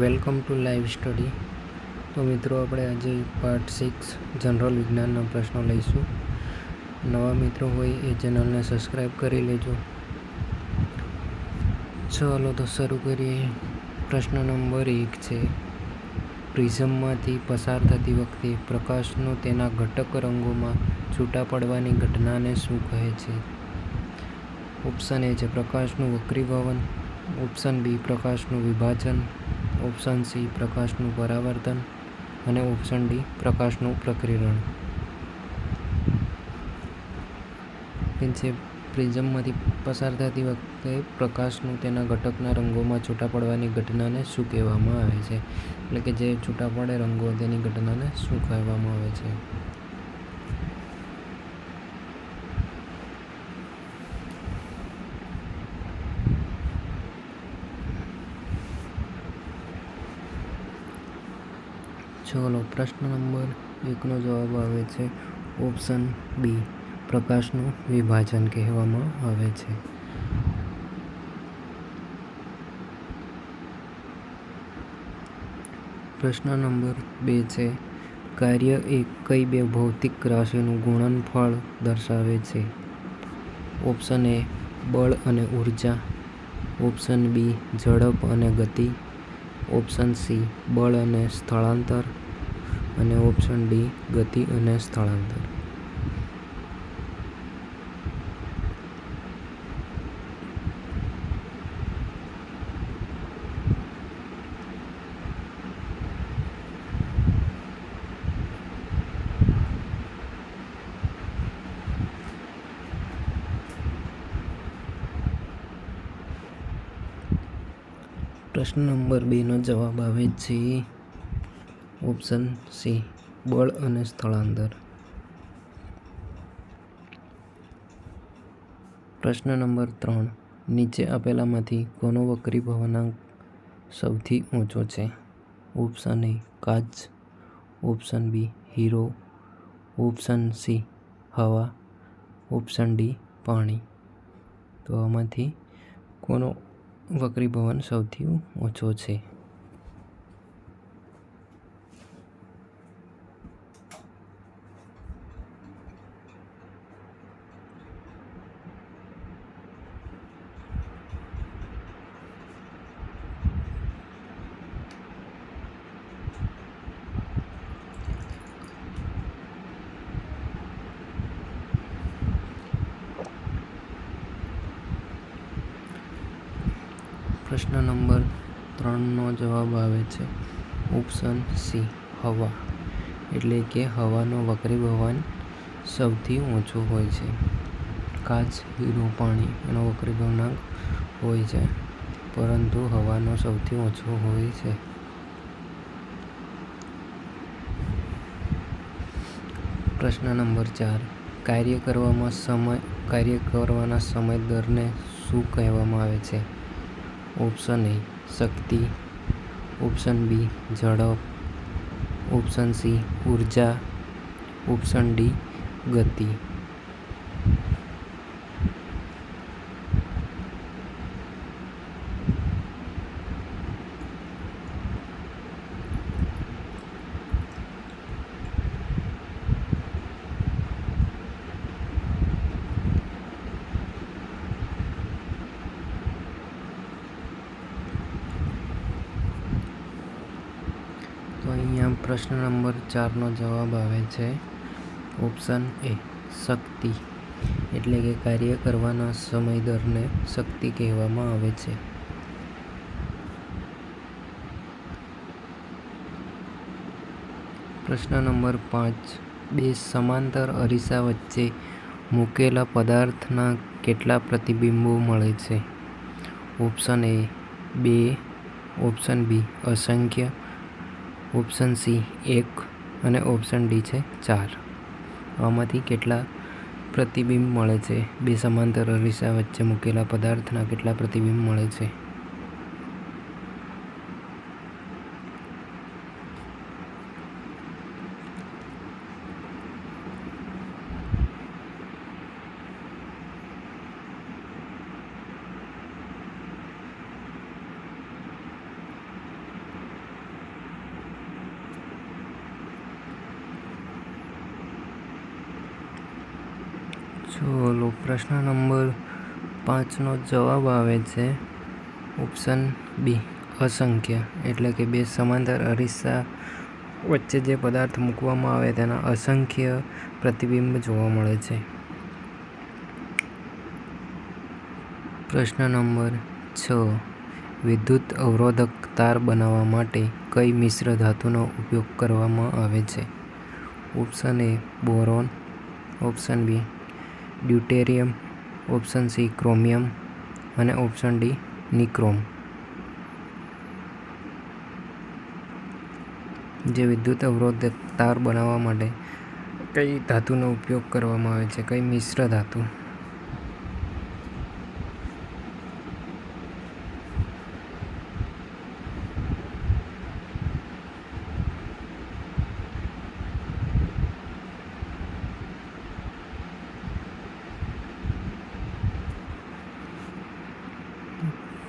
Welcome to live study. તો મિત્રો, આપણે આજે પાર્ટ 6 જનરલ વિજ્ઞાનના પ્રશ્નો લઈશું. નવા મિત્રો હોય એ ચેનલને સબસ્ક્રાઈબ કરી લેજો. ચાલો તો શરૂ કરીએ. પ્રશ્ન નંબર 1 છે, પ્રિઝમમાંથી પસાર થતી વખતે પ્રકાશનો તેના ઘટક રંગોમાં છૂટા પડવાની ઘટનાને શું કહે છે? ઓપ્શન એ છે પ્રકાશનું વક્રીભવન, ઓપ્શન બી પ્રકાશનું વિભાજન, ઓપ્શન સી પ્રકાશનું પરાવર્તન અને ઓપ્શન ડી પ્રકાશનું પ્રકીર્ણન. જે પ્રિઝમમાંથી પસાર થતી વખતે પ્રકાશનું તેના ઘટકના રંગોમાં છૂટા પડવાની ઘટનાને શું કહેવામાં આવે છે? એટલે કે જે છૂટા પડે રંગો તેની ઘટનાને શું કહેવામાં આવે છે? ચલો, પ્રશ્ન નંબર 1નો જવાબ આવે છે ઓપ્શન બી, પ્રકાશનું વિભાજન કહેવામાં આવે છે. પ્રશ્ન નંબર 2 છે, કાર્ય એ કઈ બે ભૌતિક રાશિનું ગુણનફળ દર્શાવે છે? ઓપ્શન એ બળ અને ઉર્જા, ઓપ્શન બી ઝડપ અને ગતિ, ઓપ્શન સી બળ અને સ્થળાંતર અને ઓપ્શન ડી ગતિ અને સ્થળાંતર. પ્રશ્ન નંબર 2નો જવાબ આવે છે ઓપ્શન સી, બળ અને સ્થળાંતર. પ્રશ્ન નંબર 3, નીચે આપેલામાંથી કોનો વક્રીભવનાંક સૌથી ઊંચો છે? ઓપ્શન એ કાચ, ઓપ્શન બી હીરો, ઓપ્શન સી હવા, ઓપ્શન ડી પાણી. તો આમાંથી કોનો વક્રીભવન સૌથી ઓછો છે? પ્રશ્ન નંબર 3નો જવાબ આવે છે ઓપ્શન સી, હવા. એટલે કે હવાનો વક્રીભવન સૌથી ઓછો હોય છે. કાચ, હીરો, પાણી એનો વક્રીભવનાંક હોય છે, પરંતુ હવાનો સૌથી ઓછો હોય છે. પ્રશ્ન નંબર 4, કાર્ય કરવાના સમય દરને શું કહેવામાં આવે છે? ઓપ્શન એ શક્તિ, ઓપ્શન બી ઝડપ, ઓપ્શન સી ઉર્જા, ઓપ્શન ડી ગતિ. તો અહીંયા પ્રશ્ન નંબર 4નો જવાબ આવે છે ઓપ્શન એ શક્તિ. એટલે કે કાર્ય કરવાના સમય દરને શક્તિ કહેવામાં આવે છે. પ્રશ્ન નંબર 5, બે સમાંતર અરીસા વચ્ચે મૂકેલા પદાર્થના કેટલા પ્રતિબિંબો મળે છે? ઓપ્શન એ 2, ઓપ્શન બી અસંખ્ય, ઓપ્શન સી 1 અને ઓપ્શન ડી છે 4. આમાંથી કેટલા પ્રતિબિંબ મળે છે? બે સમાંતર અરીસા વચ્ચે મૂકેલા પદાર્થના કેટલા પ્રતિબિંબ મળે છે? ચલો, પ્રશ્ન નંબર 5નો જવાબ આવે છે ઓપ્શન બી, અસંખ્ય. એટલે કે બે સમાંતર અરીસા વચ્ચે જે પદાર્થ મૂકવામાં આવે તેના અસંખ્ય પ્રતિબિંબ જોવા મળે છે. પ્રશ્ન નંબર 6, વિદ્યુત અવરોધક તાર બનાવવા માટે કઈ મિશ્ર ધાતુનો ઉપયોગ કરવામાં આવે છે? Option A boron, option B deuterium, option C chromium અને ઓપ્શન ડી નિક્રોમ. જે વિદ્યુત અવરોધક તાર બનાવવા માટે કઈ ધાતુનો ઉપયોગ કરવામાં આવે છે? કઈ મિશ્ર ધાતુ?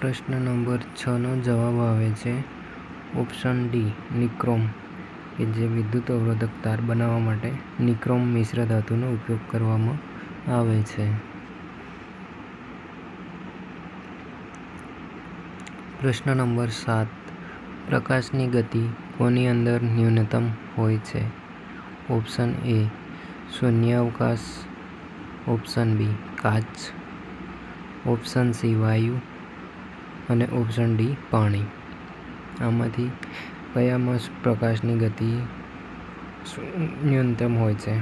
પ્રશ્ન નંબર 6નો જવાબ આવે છે ઓપ્શન ડી, નિક્રોમ. કે જે વિદ્યુત અવરોધક તાર બનાવવા માટે નિક્રોમ મિશ્ર ધાતુનો ઉપયોગ કરવામાં આવે છે. પ્રશ્ન નંબર 7, પ્રકાશની ગતિ કોની અંદર ન્યૂનતમ હોય છે? ઓપ્શન એ શૂન્યાવકાશ, ઓપ્શન બી કાચ, ઓપ્શન સી વાયુ અને ઓપ્શન ડી પાણી. આમાંથી કયામાં પ્રકાશની ગતિ ન્યૂનતમ હોય છે?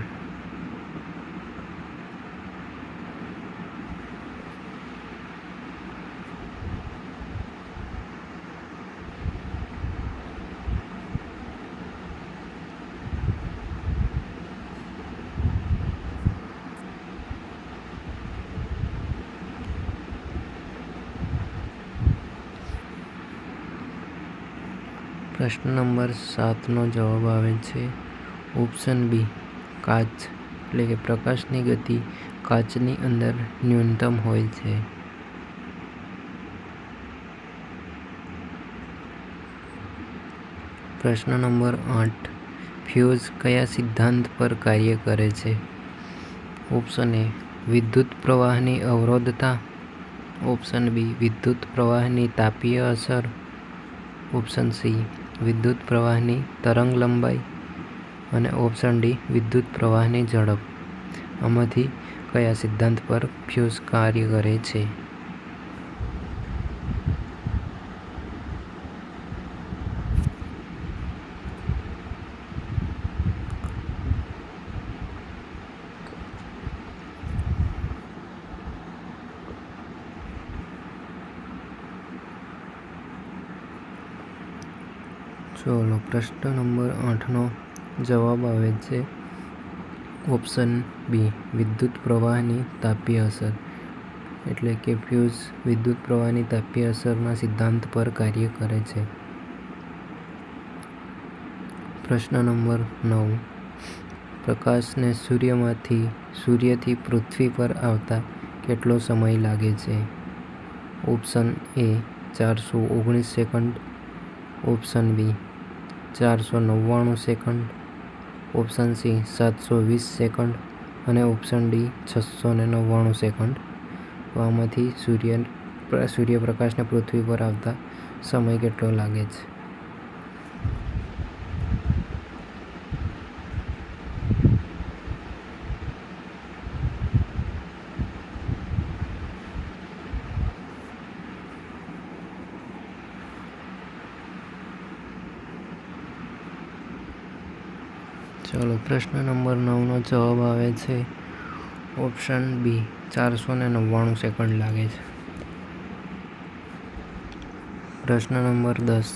પ્રશ્ન નંબર 7નો જવાબ આવે છે ઓપ્શન બી, કાચ. એટલે કે પ્રકાશની ગતિ કાચની અંદર ન્યૂનતમ હોય છે. પ્રશ્ન નંબર 8, ફ્યુઝ કયા સિદ્ધાંત પર કાર્ય કરે છે? ઓપ્શન એ વિદ્યુત પ્રવાહની અવરોધતા, ઓપ્શન બી વિદ્યુત પ્રવાહની તાપીય અસર, ઓપ્શન સી વિદ્યુત પ્રવાહની તરંગલંબાઈ અને ઓપ્શન ડી વિદ્યુત પ્રવાહની ઝડપ. આમાંથી કયા સિદ્ધાંત પર ફ્યુઝ કાર્ય કરે છે? ચલો, પ્રશ્ન નંબર 8નો જવાબ આવે છે ઓપ્શન બી, વિદ્યુત પ્રવાહની તાપીય અસર. એટલે કે ફ્યુઝ વિદ્યુત પ્રવાહની તાપીય અસરના સિદ્ધાંત પર કાર્ય કરે છે. પ્રશ્ન નંબર 9, પ્રકાશને સૂર્યથી પૃથ્વી પર આવતા કેટલો સમય લાગે છે? Option A 419 second, option B 499 second, option C 720 second અને ઓપ્શન ડી 699 સેકન્ડ. તો આમાંથી સૂર્યપ્રકાશને પૃથ્વી પર આવતા સમય કેટલો લાગે છે? ચલો, પ્રશ્ન નંબર 9નો જવાબ આવે છે ઓપ્શન બી, 499 સેકન્ડ લાગે છે. પ્રશ્ન નંબર 10,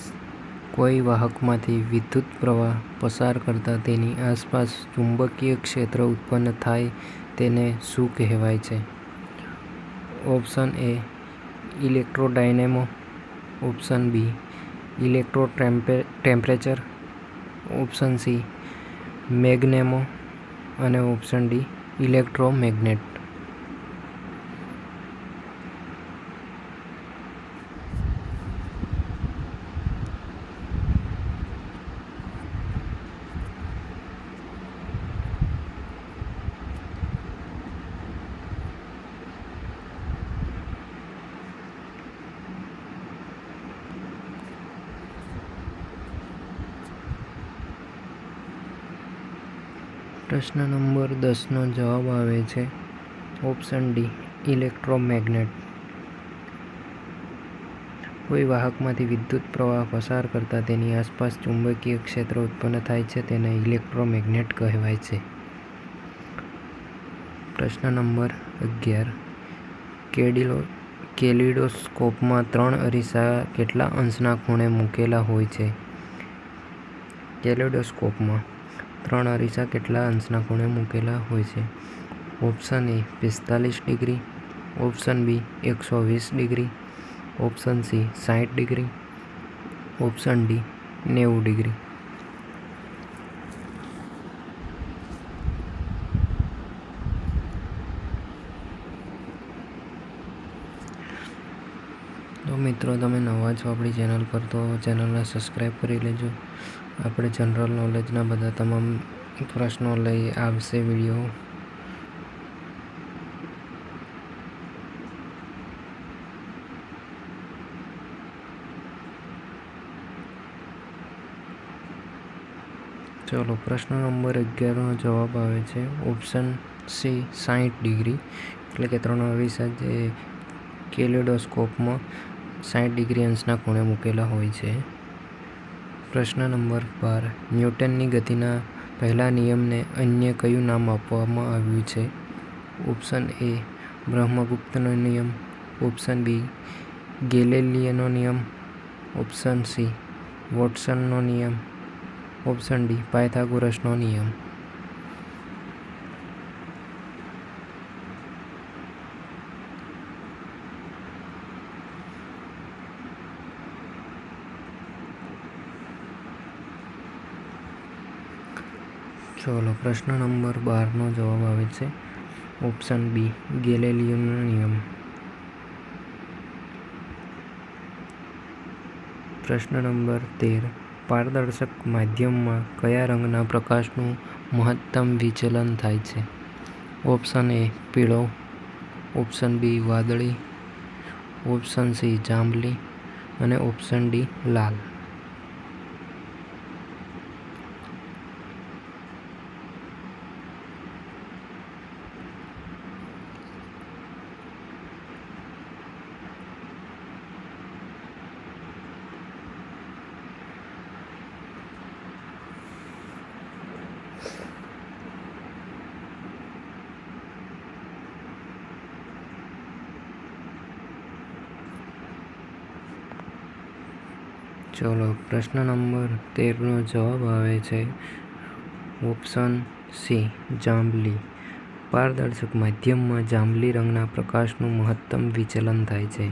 કોઈ વાહકમાંથી વિદ્યુત પ્રવાહ પસાર કરતા તેની આસપાસ ચુંબકીય ક્ષેત્ર ઉત્પન્ન થાય તેને શું કહેવાય છે? Option A electrodynamo, option B electrotemperature, option C magnemo અને ઓપ્શન ડી ઇલેક્ટ્રોમેગ્નેટ. પ્રશ્ન નંબર 10નો જવાબ આવે છે ઓપ્શન ડી ઇલેક્ટ્રોમેગ્નેટ. કોઈ વાહકમાંથી વિદ્યુત પ્રવાહ પસાર કરતાં તેની આસપાસ ચુંબકીય ક્ષેત્ર ઉત્પન્ન થાય છે તેને ઇલેક્ટ્રોમેગ્નેટ કહેવાય છે. પ્રશ્ન નંબર 11 કેલિડોસ્કોપમાં 3 અરીસા કેટલા અંશના ખૂણે મૂકેલા હોય છે? કેલિડોસ્કોપમાં 3 અરીસા કેટલા અંશના ખૂણે મૂકેલા હોય છે? Option A 45 degree, option B 120 degree, option C 60 degree, option D 90 degree. તો મિત્રો, તમે નવા છો આપણી ચેનલ પર તો ચેનલને સબસ્ક્રાઈબ કરી લેજો. આપણે જનરલ નોલેજના બધા તમામ પ્રશ્નો લઈ આવશે વિડીયો. ચલો, પ્રશ્ન નંબર 11નો જવાબ આવે છે ઓપ્શન સી 60 ડિગ્રી. એટલે કે 3 અરીસા જે કેલિડોસ્કોપમાં 60 ડિગ્રી અંશના ખૂણે મૂકેલા હોય છે. પ્રશ્ન નંબર 12 ન્યૂટનની ગતિના પહેલા નિયમને અન્ય કયું નામ આપવામાં આવ્યું છે? ઓપ્શન એ બ્રહ્મગુપ્તનો નિયમ, ઓપ્શન બી ગેલિલિયોનો નિયમ, ઓપ્શન સી વોટ્સનનો નિયમ, ઓપ્શન ડી પાયથાગોરસનો નિયમ. ચલો, પ્રશ્ન નંબર 12નો જવાબ આવે છે ઓપ્શન બી ગેલિલિયોનો નિયમ. પ્રશ્ન નંબર 13 પારદર્શક માધ્યમમાં કયા રંગના પ્રકાશનું મહત્તમ વિચલન થાય છે? ઓપ્શન એ પીળો, ઓપ્શન બી વાદળી, ઓપ્શન સી જાંબલી અને ઓપ્શન ડી લાલ. ચલો, પ્રશ્ન નંબર 13નો જવાબ આવે છે ઓપ્શન સી જાંબલી. પારદર્શક માધ્યમમાં જાંબલી રંગના પ્રકાશનું મહત્તમ વિચલન થાય છે.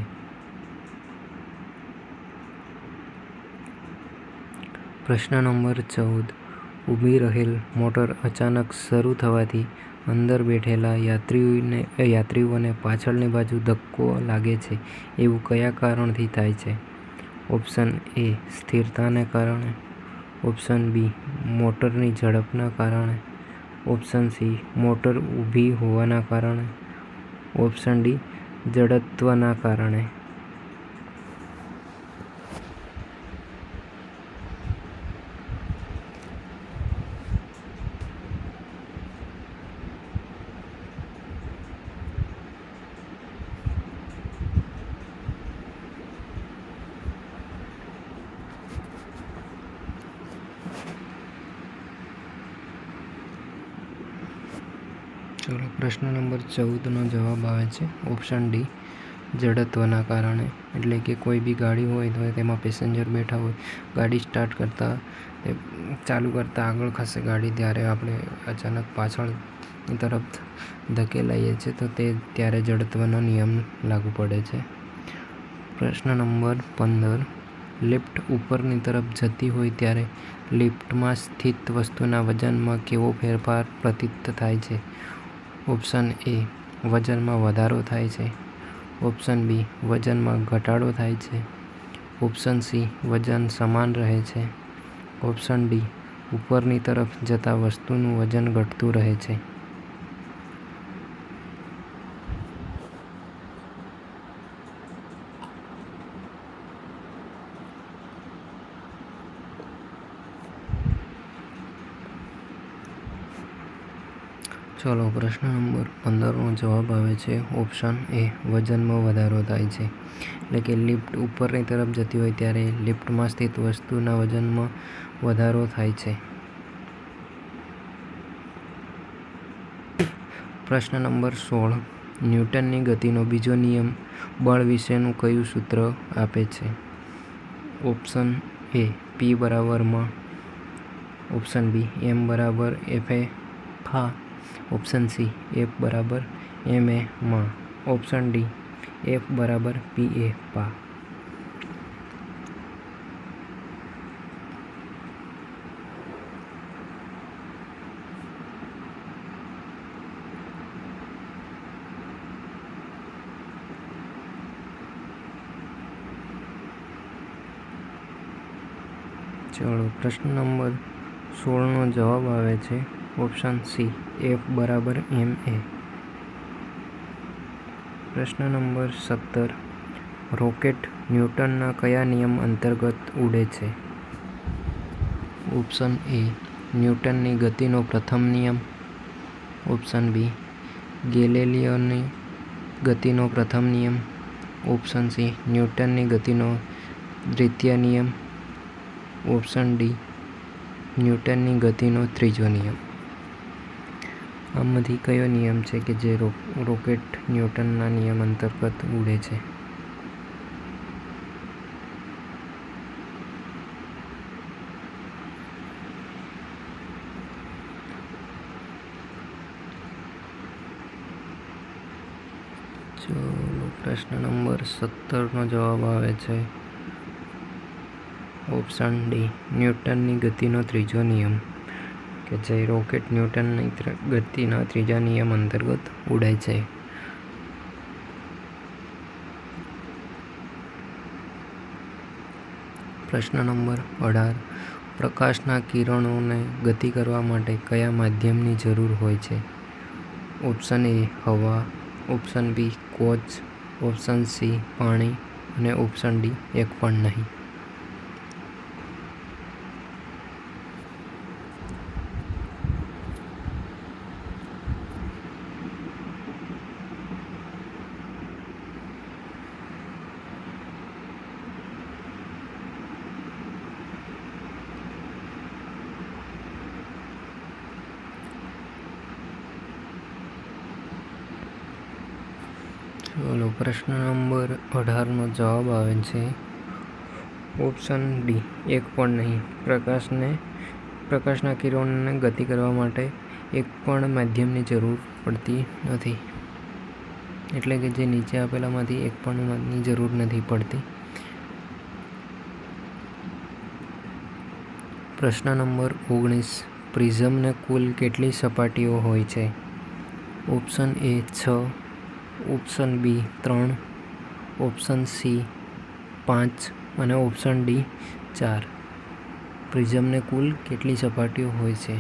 પ્રશ્ન નંબર 14 ઊભી રહેલ મોટર અચાનક શરૂ થવાથી અંદર બેઠેલા યાત્રીઓને પાછળની બાજુ ધક્કો લાગે છે એવું કયા કારણથી થાય છે? ઓપ્શન એ સ્થિરતાને કારણે, ઓપ્શન બી મોટરની ઝડપના કારણે, ઓપ્શન સી મોટર ઊભી હોવાના કારણે, ઓપ્શન ડી જડત્વના કારણે. ચલો, પ્રશ્ન નંબર 14નો જવાબ આવે છે ઓપ્શન ડી જડત્વના કારણે. એટલે કે કોઈ બી ગાડી હોય તો તેમાં પેસેન્જર બેઠા હોય, ગાડી સ્ટાર્ટ કરતાં ચાલુ કરતાં આગળ ખસે ગાડી, ત્યારે આપણે અચાનક પાછળની તરફ ધકેલાઈએ છીએ તો ત્યારે જડત્વનો નિયમ લાગુ પડે છે. પ્રશ્ન નંબર 15 લિફ્ટ ઉપરની તરફ જતી હોય ત્યારે લિફ્ટમાં સ્થિત વસ્તુના વજનમાં કેવો ફેરફાર પ્રતીત થાય છે? ઓપ્શન એ વજનમાં વધારો થાય છે, ઓપ્શન બી વજનમાં ઘટાડો થાય છે, ઓપ્શન સી વજન સમાન રહે છે, ઓપ્શન ડી ઉપરની તરફ જતા વસ્તુનું વજન ઘટતું રહે છે. ચલો પ્રશ્ન નંબર 15નો જવાબ આવે છે ઓપ્શન એ વજનમાં વધારો થાય છે. એટલે કે લિફ્ટ ઉપરની તરફ જતી હોય ત્યારે લિફ્ટમાં સ્થિત વસ્તુના વજનમાં વધારો થાય છે. પ્રશ્ન નંબર 16 ન્યૂટનની ગતિનો બીજો નિયમ બળ વિશેનું કયું સૂત્ર આપે છે? ઓપ્શન એ P બરાબર માં, ઓપ્શન બી M બરાબર Fa ફા, ઓપ્શન સી F બરાબર Ma માં, ઓપ્શન ડી F બરાબર Pa પા. ચલો પ્રશ્ન નંબર 16નો જવાબ આવે છે ઓપ્શન સી F બરાબર Ma. પ્રશ્ન નંબર 17 રોકેટ ન્યૂટનના કયા નિયમ અંતર્ગત ઉડે છે? ઓપ્શન એ ન્યૂટનની ગતિનો પ્રથમ નિયમ, ઓપ્શન બી ગેલિલિયોની ગતિનો પ્રથમ નિયમ, ઓપ્શન સી ન્યૂટનની ગતિનો દ્વિતીય નિયમ, ઓપ્શન ડી ન્યૂટનની ગતિનો ત્રીજો નિયમ. આમાંથી કયો નિયમ છે કે જે રોકેટ ન્યૂટનના નિયમ અંતર્ગત ઉડે છે? ચલો પ્રશ્ન નંબર 17નો જવાબ આવે છે ઓપ્શન ડી ન્યૂટનની ગતિનો ત્રીજો નિયમ, કે જે રોકેટ ન્યૂટનની ગતિના ત્રીજા નિયમ અંતર્ગત ઉડે છે. પ્રશ્ન નંબર 18 પ્રકાશના કિરણોને ગતિ કરવા માટે કયા માધ્યમની જરૂર હોય છે? ઓપ્શન એ હવા, ઓપ્શન બી કોચ, ઓપ્શન સી પાણી અને ઓપ્શન ડી એક પણ નહીં. ચલો પ્રશ્ન નંબર 18નો જવાબ આવે છે ઓપ્શન ડી એક પણ નહીં. પ્રકાશના કિરણોને ગતિ કરવા માટે એક પણ માધ્યમની જરૂર પડતી નથી. એટલે કે જે નીચે આપેલામાંથી એક પણની જરૂર નથી પડતી. પ્રશ્ન નંબર 19 પ્રિઝમને કુલ કેટલી સપાટીઓ હોય છે? Option A 6, option B 3, option C 5 અને ઓપ્શન ડી 4. પ્રિઝમને કુલ કેટલી સપાટીઓ હોય છે?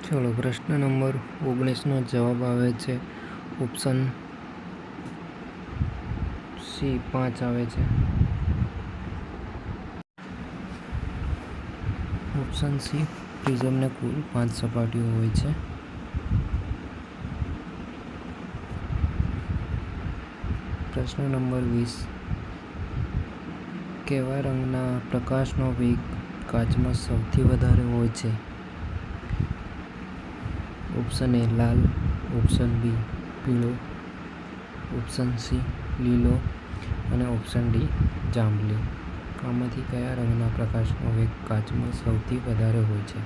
ચલો પ્રશ્ન નંબર 19નો જવાબ આવે છે ઓપ્શન સી 5 આવે છે. ઓપ્શન સી પ્રિઝમને કુલ 5 સપાટીઓ હોય છે. પ્રશ્ન નંબર 20 કેવા રંગના પ્રકાશનો વેગ કાચમાં સૌથી વધારે હોય છે? ઓપ્શન એ લાલ, ઓપ્શન બી પીળો, ઓપ્શન સી લીલો અને ઓપ્શન ડી જાંબલી. આમાંથી કયા રંગના પ્રકાશનો વેગ કાચમાં સૌથી વધારે હોય છે?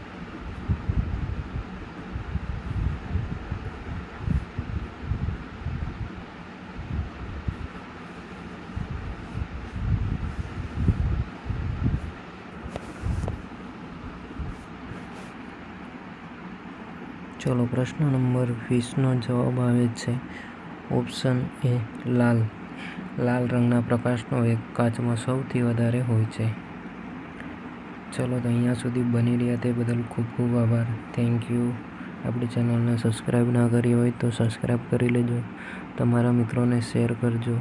ચલો પ્રશ્ન નંબર 20નો જવાબ આવે છે ઓપ્શન એ લાલ. લાલ રંગના પ્રકાશનો વેગ કાચમાં સૌથી વધારે હોય છે. ચલો તો અહીંયા સુધી બની રહ્યા તે બદલ ખૂબ ખૂબ આભાર. Thank you. આપણી ચેનલને સબસ્ક્રાઈબ ના કરી હોય તો સબસ્ક્રાઈબ કરી લેજો. તમારા મિત્રોને શેર કરજો.